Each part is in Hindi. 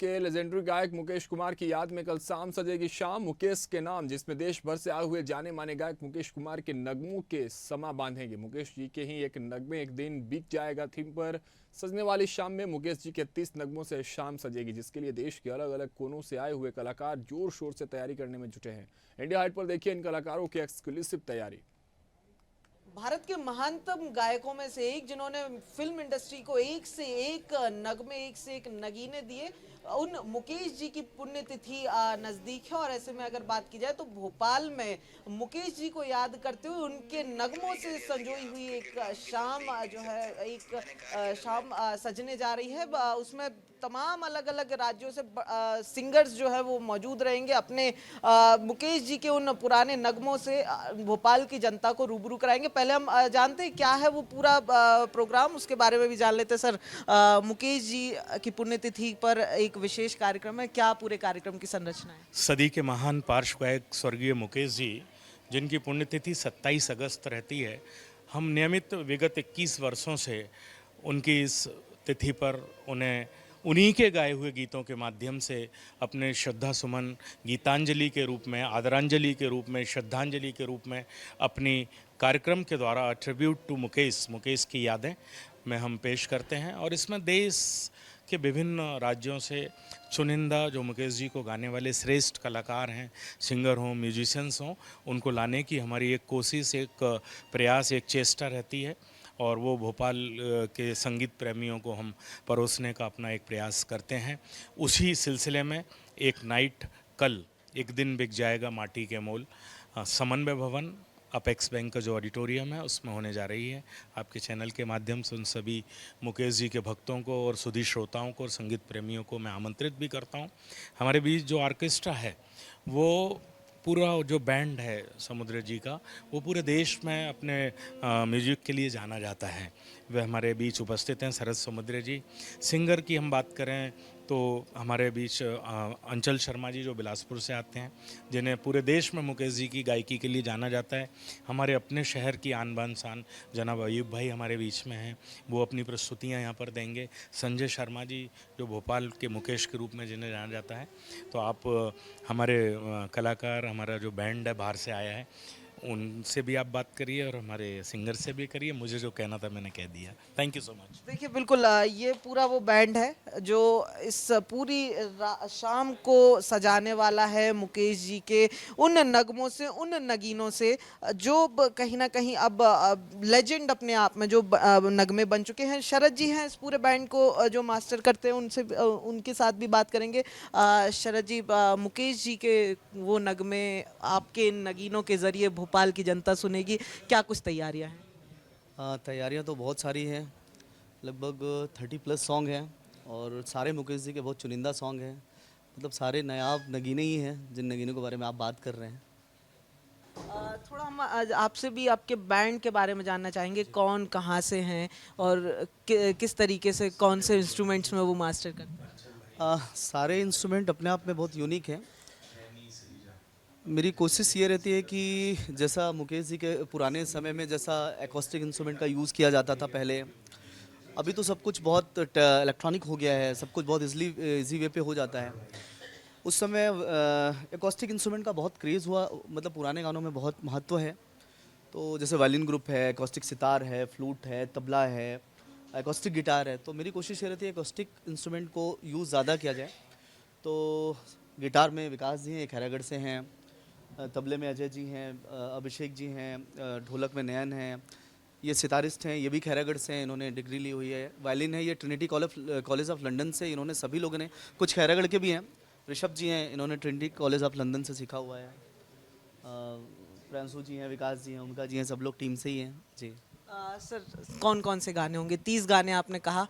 के लेजेंडरी गायक मुकेश कुमार की याद में कल शाम सजेगी शाम मुकेश के नाम, जिसमें देश भर से आए हुए जाने माने गायक मुकेश कुमार के नगमों के समा बांधेंगे। मुकेश जी के ही एक नगमे एक दिन बीत जाएगा थीम पर सजने वाली शाम में मुकेश जी के 30 नगमों से शाम सजेगी, जिसके लिए देश के अलग अलग कोनों से आए हुए कलाकार जोर शोर से तैयारी करने में जुटे हैं। इंडिया हाइट पर देखिए इन कलाकारों की एक्सक्लूसिव तैयारी। भारत के महानतम गायकों में से एक, जिन्होंने फिल्म इंडस्ट्री को एक से एक नगमे, एक से एक नगीने दिए, उन मुकेश जी की पुण्यतिथि नज़दीक है। और ऐसे में अगर बात की जाए तो भोपाल में मुकेश जी को याद करते हुए उनके नगमों से संजोई हुई एक शाम जो है, एक शाम सजने जा रही है। उसमें तमाम अलग अलग राज्यों से सिंगर्स जो है वो मौजूद रहेंगे, अपने मुकेश जी के उन पुराने नगमों से भोपाल की जनता को रूबरू कराएंगे। पहले हम जानते हैं क्या है वो पूरा प्रोग्राम, उसके बारे में भी जान लेते हैं। सर, मुकेश जी की पुण्यतिथि पर एक विशेष कार्यक्रम है, क्या पूरे कार्यक्रम की संरचना है? सदी के महान पार्श्व गायक स्वर्गीय मुकेश जी, जिनकी पुण्यतिथि 27 अगस्त रहती है, हम नियमित विगत 21 वर्षों से उनकी इस तिथि पर उन्हें उन्हीं के गाए हुए गीतों के माध्यम से अपने श्रद्धा सुमन, गीतांजलि के रूप में, आदरांजलि के रूप में, श्रद्धांजलि के रूप में अपनी कार्यक्रम के द्वारा ट्रिब्यूट टू मुकेश की यादें में हम पेश करते हैं। और इसमें देश के विभिन्न राज्यों से चुनिंदा जो मुकेश जी को गाने वाले श्रेष्ठ कलाकार हैं, सिंगर हों, म्यूजिशियंस हों, उनको लाने की हमारी एक कोशिश, एक प्रयास, एक चेष्टा रहती है। और वो भोपाल के संगीत प्रेमियों को हम परोसने का अपना एक प्रयास करते हैं। उसी सिलसिले में एक नाइट कल, एक दिन बिक जाएगा माटी के मोल, समन्वय भवन अपेक्स बैंक का जो ऑडिटोरियम है उसमें होने जा रही है। आपके चैनल के माध्यम से उन सभी मुकेश जी के भक्तों को और सुधी श्रोताओं को और संगीत प्रेमियों को मैं आमंत्रित भी करता हूँ। हमारे बीच जो ऑर्केस्ट्रा है, वो पूरा जो बैंड है समुद्र जी का, वो पूरे देश में अपने म्यूजिक के लिए जाना जाता है। वे हमारे बीच उपस्थित हैं, शरद समुद्र जी। सिंगर की हम बात करें तो हमारे बीच अंचल शर्मा जी, जो बिलासपुर से आते हैं, जिन्हें पूरे देश में मुकेश जी की गायकी के लिए जाना जाता है। हमारे अपने शहर की आन बान शान जनाब अयूब भाई हमारे बीच में हैं, वो अपनी प्रस्तुतियां यहाँ पर देंगे। संजय शर्मा जी, जो भोपाल के मुकेश के रूप में जिन्हें जाना जाता है। तो आप हमारे कलाकार, हमारा जो बैंड है बाहर से आया है, उनसे भी आप बात करिए और हमारे सिंगर से भी करिए। मुझे जो कहना था मैंने कह दिया। Thank you so much. देखिए, बिल्कुल ये पूरा वो बैंड है जो इस पूरी शाम को सजाने वाला है मुकेश जी के उन नगमों से, उन नगीनों से, जो कहीं ना कहीं अब लेजेंड अपने आप में जो नगमे बन चुके हैं। शरद जी हैं इस पूरे बैंड को जो मास्टर करते हैं, उनसे उनके साथ भी बात करेंगे। शरद जी, मुकेश जी के वो नगमे आपके इन नगीनों के ज़रिए भोपाल की जनता सुनेगी, क्या कुछ तैयारियां हैं? तैयारियां तो बहुत सारी हैं। लगभग 30+ सॉन्ग हैं और सारे मुकेश जी के बहुत चुनिंदा सॉन्ग हैं। मतलब सारे नायाब नगीने ही हैं जिन नगीनों के बारे में आप बात कर रहे हैं। थोड़ा हम आज आपसे भी आपके बैंड के बारे में जानना चाहेंगे, कौन कहाँ से हैं और किस तरीके से कौन से इंस्ट्रूमेंट्स में वो मास्टर करते हैं? सारे इंस्ट्रूमेंट अपने आप में बहुत यूनिक हैं। मेरी कोशिश ये रहती है कि जैसा मुकेश जी के पुराने समय में जैसा एकॉस्टिक इंस्ट्रूमेंट का यूज़ किया जाता था पहले, अभी तो सब कुछ बहुत इलेक्ट्रॉनिक हो गया है, सब कुछ बहुत इजी वे पे हो जाता है। उस समय एकॉस्टिक इंस्ट्रूमेंट का बहुत क्रेज़ हुआ, मतलब पुराने गानों में बहुत महत्व है। तो जैसे वायलिन ग्रुप है, एकॉस्टिक सितार है, फ्लूट है, तबला है, एकॉस्टिक गिटार है। तो मेरी कोशिश ये रहती है एकॉस्टिक इंस्ट्रूमेंट को यूज़ ज़्यादा किया जाए। तो गिटार में विकास जी हैं, खैरागढ़ से हैं। तबले में अजय जी हैं, अभिषेक जी हैं। ढोलक में नयन हैं। ये सितारिस्ट हैं, ये भी खैरागढ़ से हैं, इन्होंने डिग्री ली हुई है। वायलिन है, ये ट्रिनिटी कॉलेज ऑफ लंदन से, इन्होंने सभी लोगों ने, कुछ खैरागढ़ के भी हैं। ऋषभ जी हैं, इन्होंने ट्रिनिटी कॉलेज ऑफ लंदन से सीखा हुआ है। प्रियांशु जी हैं, विकास जी हैं, उनका जी हैं, सब लोग टीम से ही हैं जी। सर, कौन कौन से गाने होंगे? 30 गाने आपने कहा,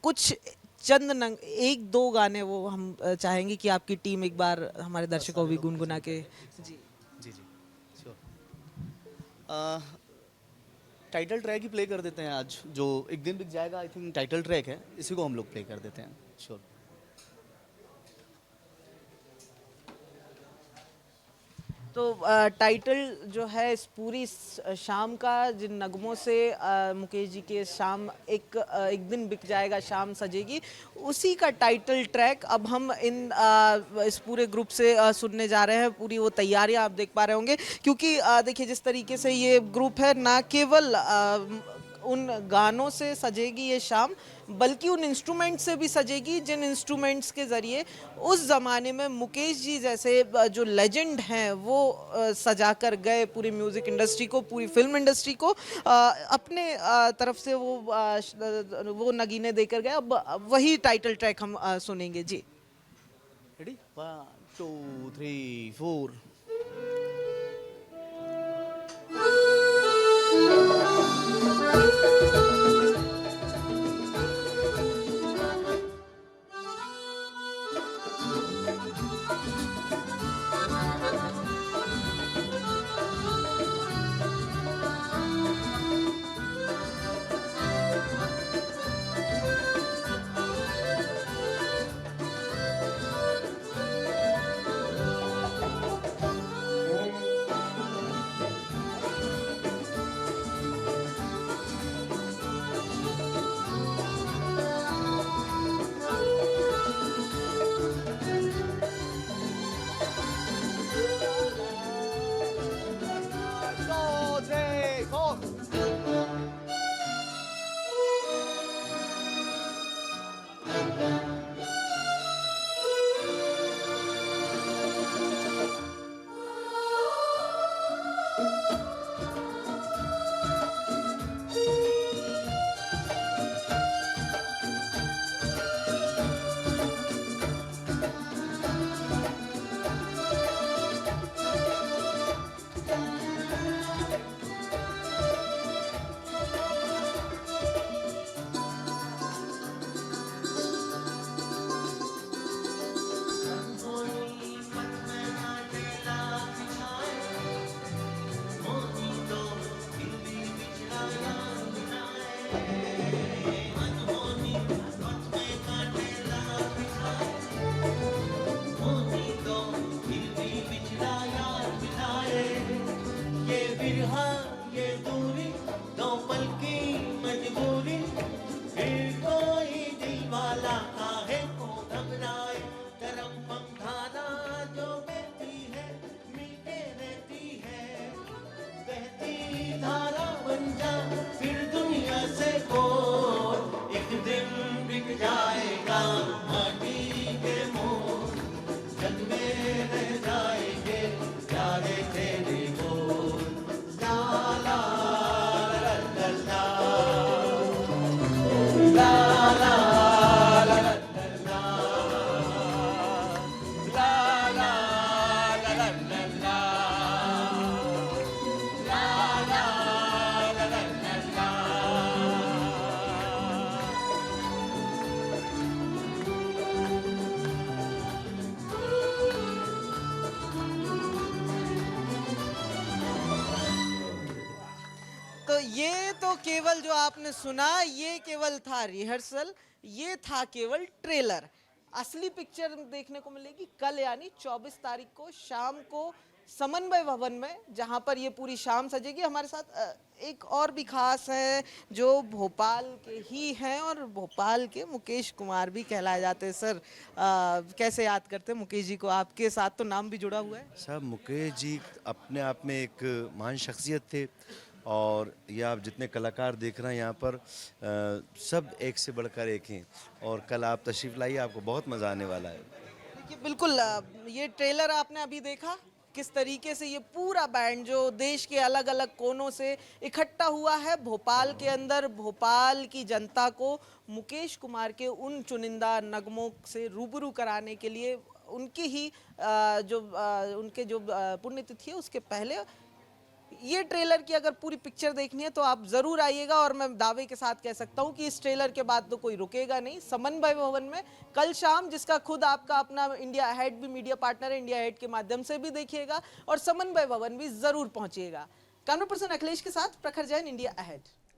कुछ चंद नंग, एक दो गाने वो हम चाहेंगे कि आपकी टीम एक बार हमारे दर्शकों को भी गुनगुना के। जी जी जी, श्योर। टाइटल ट्रैक ही प्ले कर देते हैं आज, जो एक दिन बिक जाएगा, आई थिंक टाइटल ट्रैक है, इसी को हम लोग प्ले कर देते हैं। श्योर। तो टाइटल जो है इस पूरी शाम का, जिन नगमों से मुकेश जी के शाम एक दिन बिक जाएगा शाम सजेगी, उसी का टाइटल ट्रैक अब हम इस पूरे ग्रुप से सुनने जा रहे हैं। पूरी वो तैयारियां आप देख पा रहे होंगे, क्योंकि देखिए जिस तरीके से ये ग्रुप है, ना केवल उन गानों से सजेगी ये शाम, बल्कि उन इंस्ट्रूमेंट से भी सजेगी जिन इंस्ट्रूमेंट्स के ज़रिए उस ज़माने में मुकेश जी जैसे जो लेजेंड हैं वो सजा कर गए पूरी म्यूज़िक इंडस्ट्री को, पूरी फिल्म इंडस्ट्री को, अपने तरफ से वो नगीने देकर गए। अब वही टाइटल ट्रैक हम सुनेंगे जी। रेडी 1 2 3 4। तो ये तो केवल जो आपने सुना, ये केवल था रिहर्सल, ये था केवल ट्रेलर। असली पिक्चर देखने को मिलेगी कल, यानी 24 तारीख को शाम को समन्वय भवन में, जहां पर ये पूरी शाम सजेगी। हमारे साथ एक और भी खास है जो भोपाल के ही हैं और भोपाल के मुकेश कुमार भी कहलाए जाते हैं। सर, कैसे याद करते हैं मुकेश जी को? आपके साथ तो नाम भी जुड़ा हुआ है। साहब, मुकेश जी अपने आप में एक महान शख्सियत थे, और ये आप जितने कलाकार देख रहे हैं यहाँ पर सब एक से बढ़कर एक हैं, और कल आप तशरीफ़ लाइए, आपको बहुत मज़ा आने वाला है। देखिए, बिल्कुल ये ट्रेलर आपने अभी देखा, किस तरीके से ये पूरा बैंड जो देश के अलग अलग कोनों से इकट्ठा हुआ है भोपाल के अंदर, भोपाल की जनता को मुकेश कुमार के उन चुनिंदा नगमों से रूबरू कराने के लिए, उनकी ही उनके जो पुण्यतिथि है उसके पहले ये ट्रेलर की अगर पूरी पिक्चर देखनी है तो आप जरूर आइएगा। और मैं दावे के साथ कह सकता हूं कि इस ट्रेलर के बाद तो कोई रुकेगा नहीं। समन्वय भवन में कल शाम, जिसका खुद आपका अपना इंडिया अहेड भी मीडिया पार्टनर है, इंडिया अहेड के माध्यम से भी देखिएगा और समन्वय भवन भी जरूर पहुंचिएगा। कैमरा पर्सन अखिलेश के साथ प्रखर जैन, इंडिया अहेड।